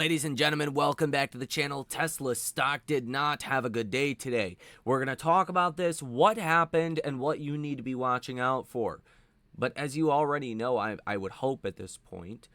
Ladies and gentlemen, welcome back to the channel. Tesla stock did not have a good day today. We're going to talk about this, what happened, and what you need to be watching out for. But as you already know, I would hope at this point,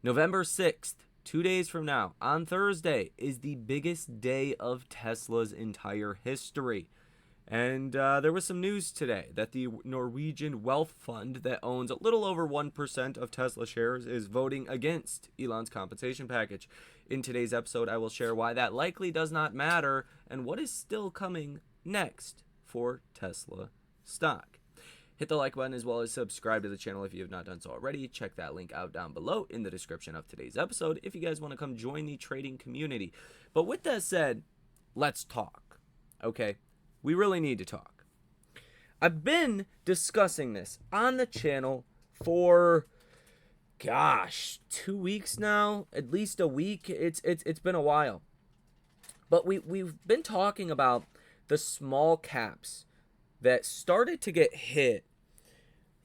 November 6th, 2 days from now, on Thursday, is the biggest day of Tesla's entire history. And there was some news today that the Norwegian wealth fund that owns a little over 1% of Tesla shares is voting against Elon's compensation package. In today's episode, I will share why that likely does not matter and what is still coming next for Tesla stock. Hit the like button as well as subscribe to the channel if you have not done so already. Check that link out down below in the description of today's episode if you guys want to come join the trading community. But with that said, let's talk, okay? We really need to talk. I've been discussing this on the channel for, 2 weeks now, at least a week. It's been a while. But we've been talking about the small caps that started to get hit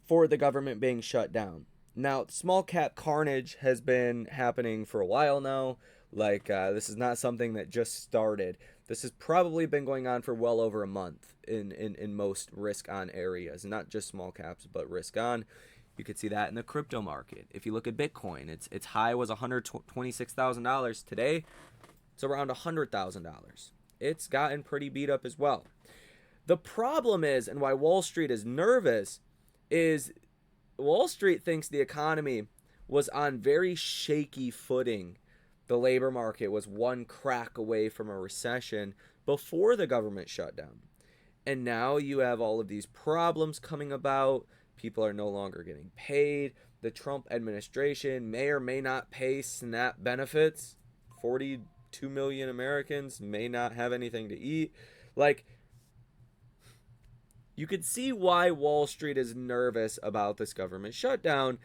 for the government being shut down. Now, small cap carnage has been happening for a while now. This is not something that just started. This has probably been going on for well over a month in most risk-on areas. Not just small caps, but risk-on. You could see that in the crypto market. If you look at Bitcoin, its high was $126,000. Today, it's around $100,000. It's gotten pretty beat up as well. The problem is, and why Wall Street is nervous, is Wall Street thinks the economy was on very shaky footing. The labor market was one crack away from a recession before the government shutdown. And now you have all of these problems coming about. People are no longer getting paid. The Trump administration may or may not pay SNAP benefits. 42 million Americans may not have anything to eat. You could see why Wall Street is nervous about this government shutdown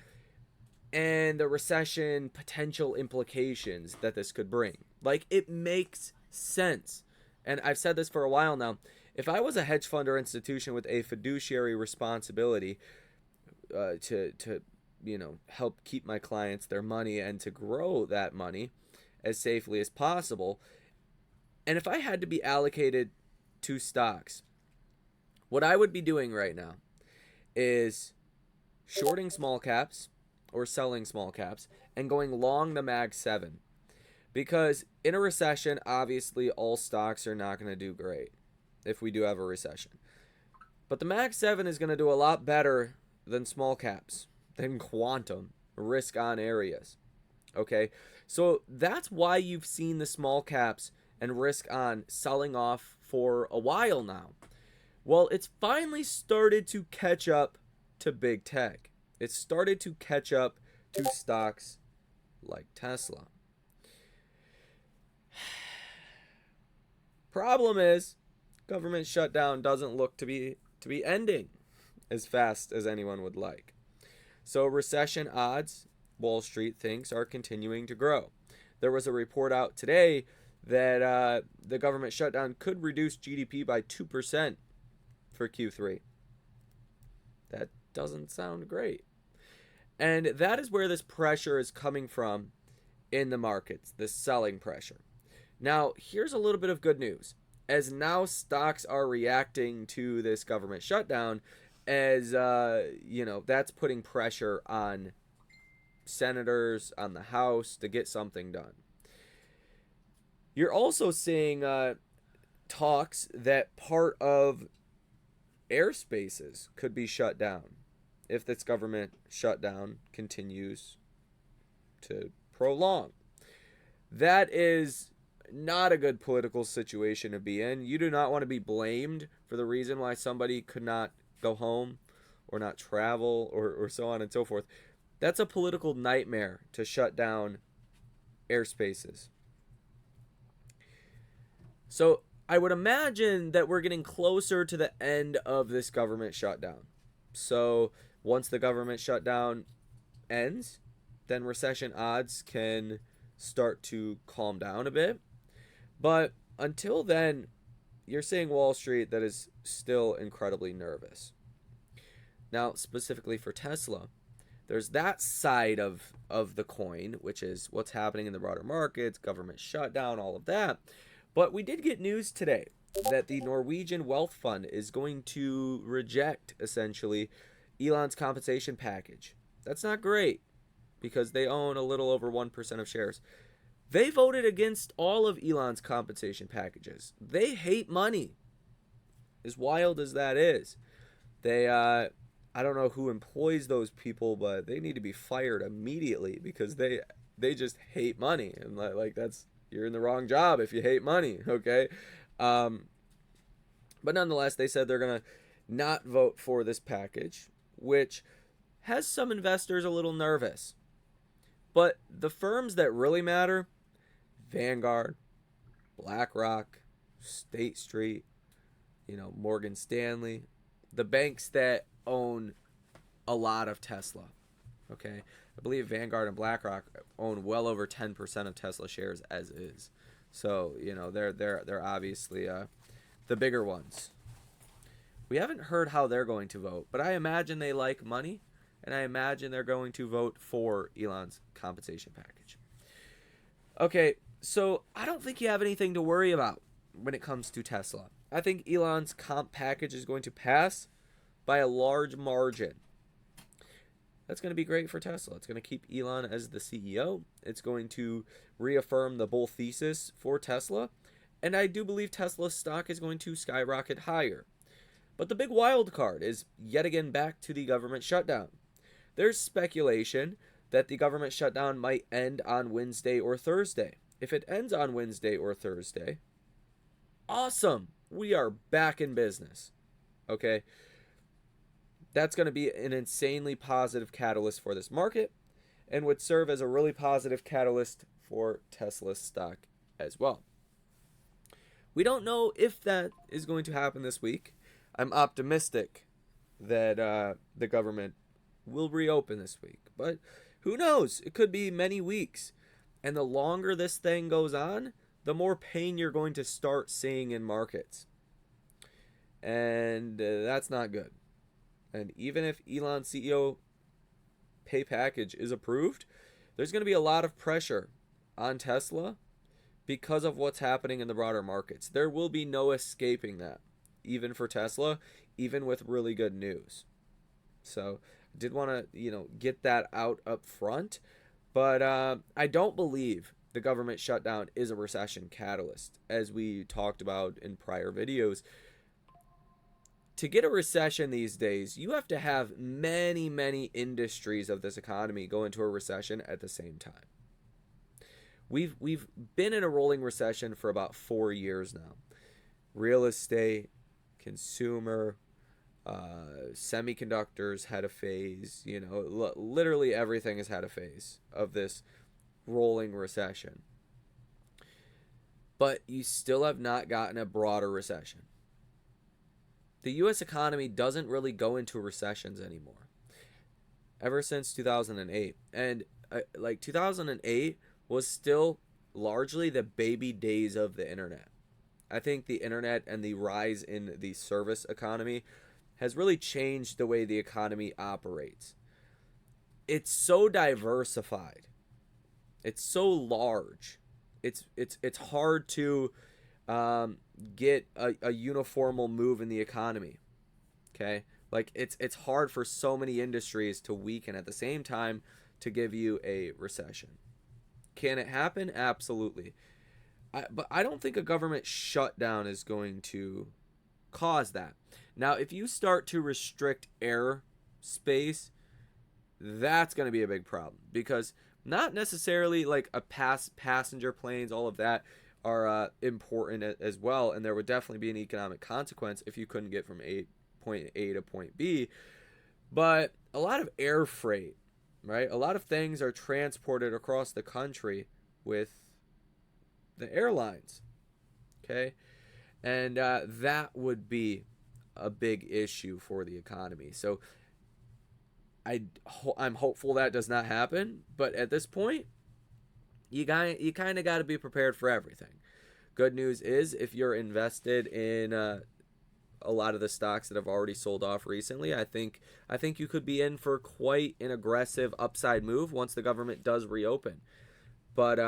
and the recession potential implications that this could bring. It makes sense. And I've said this for a while now. If I was a hedge fund or institution with a fiduciary responsibility to help keep my clients their money and to grow that money as safely as possible, and if I had to be allocated to stocks, what I would be doing right now is shorting small caps or selling small caps and going long the Mag 7. Because in a recession, obviously all stocks are not going to do great if we do have a recession. But the Mag 7 is going to do a lot better than small caps, than quantum, risk on areas. Okay? So that's why you've seen the small caps and risk on selling off for a while now. Well, it's finally started to catch up to big tech. It started to catch up to stocks like Tesla. Problem is, government shutdown doesn't look to be ending as fast as anyone would like. So recession odds, Wall Street thinks, are continuing to grow. There was a report out today that the government shutdown could reduce GDP by 2% for Q3. That doesn't sound great. And that is where this pressure is coming from in the markets, this selling pressure. Now, here's a little bit of good news. As now stocks are reacting to this government shutdown, as that's putting pressure on senators, on the House to get something done. You're also seeing talks that part of airspaces could be shut down if this government shutdown continues to prolong. That is not a good political situation to be in. You do not want to be blamed for the reason why somebody could not go home or not travel or so on and so forth. That's a political nightmare to shut down airspaces. So I would imagine that we're getting closer to the end of this government shutdown. So once the government shutdown ends, then recession odds can start to calm down a bit. But until then, you're seeing Wall Street that is still incredibly nervous. Now, specifically for Tesla, there's that side of the coin, which is what's happening in the broader markets, government shutdown, all of that. But we did get news today that the Norwegian Wealth Fund is going to reject, essentially, Elon's compensation package. That's not great because they own a little over 1% of shares. They voted against all of Elon's compensation packages. They hate money. As wild as that is. I don't know who employs those people, but they need to be fired immediately because they just hate money. And like that's, you're in the wrong job if you hate money, okay? But nonetheless, they said they're going to not vote for this package, which has some investors a little nervous. But the firms that really matter, Vanguard, BlackRock, State Street, Morgan Stanley, the banks that own a lot of Tesla, okay? I believe Vanguard and BlackRock own well over 10% of Tesla shares as is. So, they're obviously the bigger ones. We haven't heard how they're going to vote, but I imagine they like money, and I imagine they're going to vote for Elon's compensation package. Okay, so I don't think you have anything to worry about when it comes to Tesla. I think Elon's comp package is going to pass by a large margin. That's going to be great for Tesla. It's going to keep Elon as the CEO. It's going to reaffirm the bull thesis for Tesla. And I do believe Tesla's stock is going to skyrocket higher. But the big wild card is yet again back to the government shutdown. There's speculation that the government shutdown might end on Wednesday or Thursday. If it ends on Wednesday or Thursday, awesome. We are back in business. Okay? That's going to be an insanely positive catalyst for this market and would serve as a really positive catalyst for Tesla's stock as well. We don't know if that is going to happen this week. I'm optimistic that the government will reopen this week, but who knows? It could be many weeks. And the longer this thing goes on, the more pain you're going to start seeing in markets. And that's not good. And even if Elon's CEO pay package is approved, there's going to be a lot of pressure on Tesla because of what's happening in the broader markets. There will be no escaping that, even for Tesla, even with really good news. So I did want to, get that out up front. But I don't believe the government shutdown is a recession catalyst, as we talked about in prior videos. To get a recession these days, you have to have many, many industries of this economy go into a recession at the same time. We've been in a rolling recession for about 4 years now. Real estate, consumer, semiconductors had a phase. Literally everything has had a phase of this rolling recession. But you still have not gotten a broader recession. The U.S. economy doesn't really go into recessions anymore. Ever since 2008. And 2008 was still largely the baby days of the internet. I think the internet and the rise in the service economy has really changed the way the economy operates. It's so diversified. It's so large. It's hard to get a uniformal move in the economy. Okay? It's hard for so many industries to weaken at the same time to give you a recession. Can it happen? Absolutely. But I don't think a government shutdown is going to cause that. Now, if you start to restrict airspace, that's going to be a big problem, because not necessarily like passenger planes, all of that are important as well, and there would definitely be an economic consequence if you couldn't get from point A to point B. But a lot of air freight, right? A lot of things are transported across the country with the airlines, okay? And that would be a big issue for the economy. So I'm hopeful that does not happen, but at this point, you kind of got to be prepared for everything. Good news is, if you're invested in a lot of the stocks that have already sold off recently. I think you could be in for quite an aggressive upside move once the government does reopen. But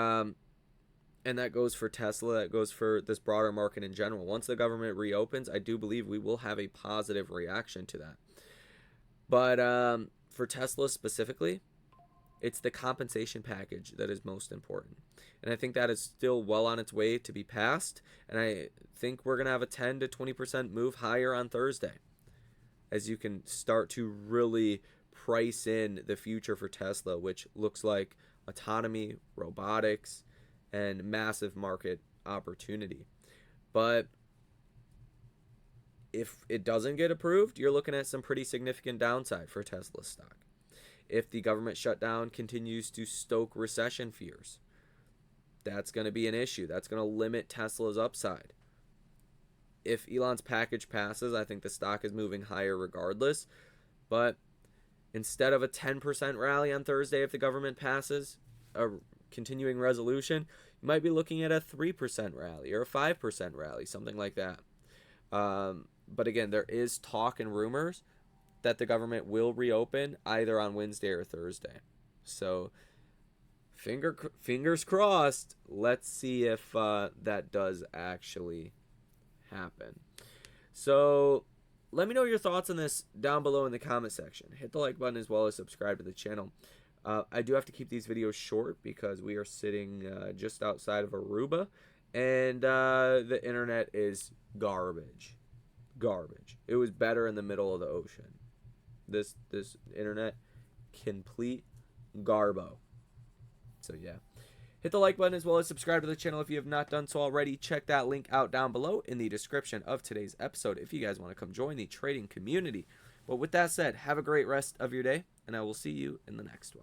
and that goes for Tesla, that goes for this broader market in general. Once the government reopens, I do believe we will have a positive reaction to that. But for Tesla specifically, it's the compensation package that is most important. And I think that is still well on its way to be passed. And I think we're going to have a 10 to 20% move higher on Thursday, as you can start to really price in the future for Tesla, which looks like autonomy, robotics, and massive market opportunity. But if it doesn't get approved, you're looking at some pretty significant downside for Tesla stock. If the government shutdown continues to stoke recession fears, that's going to be an issue. That's going to limit Tesla's upside. If Elon's package passes, I think the stock is moving higher regardless. But instead of a 10% rally on Thursday, if the government passes a continuing resolution, you might be looking at a 3% rally or a 5% rally, something like that. But again, there is talk and rumors that the government will reopen either on Wednesday or Thursday. So fingers crossed. Let's see if that does actually happen. So let me know your thoughts on this down below in the comment section. Hit the like button as well as subscribe to the channel. I do have to keep these videos short because we are sitting just outside of Aruba, and the internet is garbage. It was better in the middle of the ocean. This internet, complete garbo. So yeah, hit the like button as well as subscribe to the channel if you have not done so already. Check that link out down below in the description of today's episode if you guys want to come join the trading community. But with that said, have a great rest of your day, and I will see you in the next one.